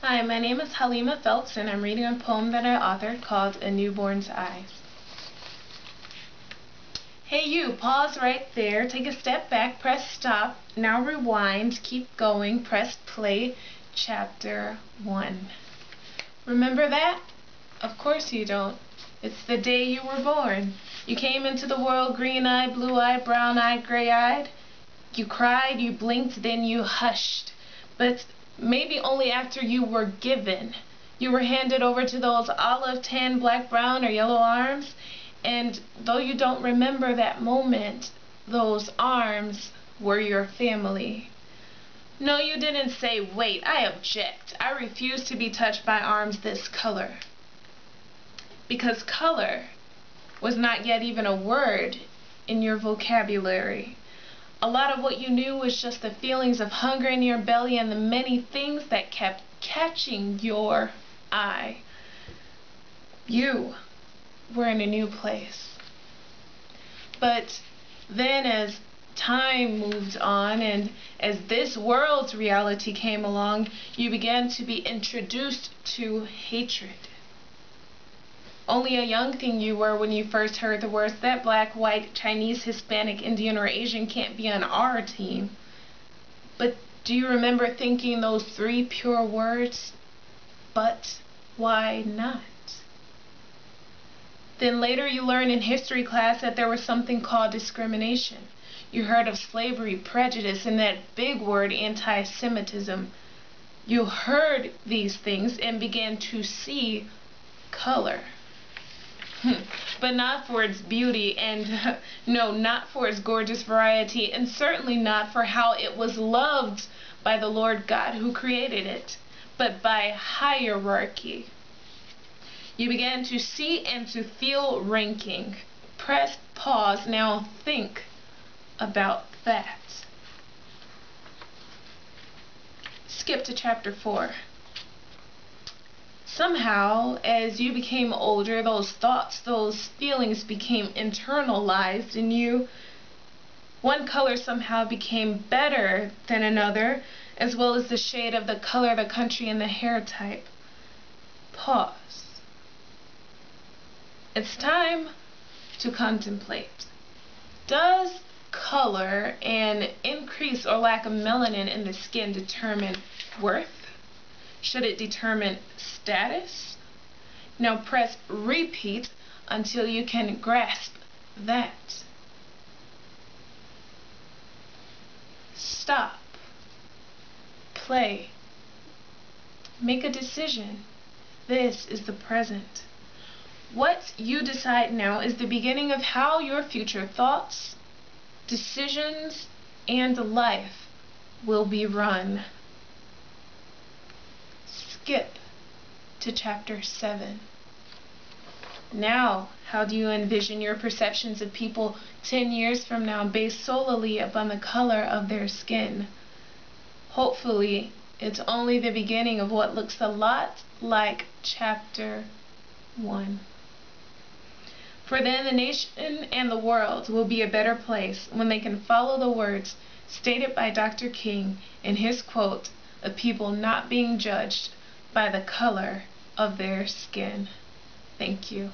Hi, my name is Halima Phelps, and I'm reading a poem that I authored called A Newborn's Eyes. Hey you, pause right there, take a step back, press stop, now rewind, keep going, press play, chapter 1. Remember that? Of course you don't. It's the day you were born. You came into the world green-eyed, blue-eyed, brown-eyed, gray-eyed. You cried, you blinked, then you hushed. But maybe only after you were given. You were handed over to those olive, tan, black, brown, or yellow arms, and though you don't remember that moment, those arms were your family. No, you didn't say, wait, I object. I refuse to be touched by arms this color. Because color was not yet even a word in your vocabulary. A lot of what you knew was just the feelings of hunger in your belly and the many things that kept catching your eye. You were in a new place. But then as time moved on and as this world's reality came along, you began to be introduced to hatred. Only a young thing you were when you first heard the words that black, white, Chinese, Hispanic, Indian, or Asian can't be on our team. But do you remember thinking those 3 pure words? But why not? Then later you learned in history class that there was something called discrimination. You heard of slavery, prejudice, and that big word anti-Semitism. You heard these things and began to see color. But not for its beauty, and no, not for its gorgeous variety, and certainly not for how it was loved by the Lord God who created it, but by hierarchy. You began to see and to feel ranking. Press pause, now think about that. Skip to chapter 4. Somehow, as you became older, those thoughts, those feelings became internalized in you. One color somehow became better than another, as well as the shade of the color, the country, and the hair type. Pause. It's time to contemplate. Does color and increase or lack of melanin in the skin determine worth? Should it determine status? Now press repeat until you can grasp that. Stop. Play. Make a decision. This is the present. What you decide now is the beginning of how your future thoughts, decisions, and life will be run. Skip to chapter 7. Now, how do you envision your perceptions of people 10 years from now based solely upon the color of their skin? Hopefully, it's only the beginning of what looks a lot like chapter 1. For then the nation and the world will be a better place when they can follow the words stated by Dr. King in his quote of people not being judged by the color of their skin. Thank you.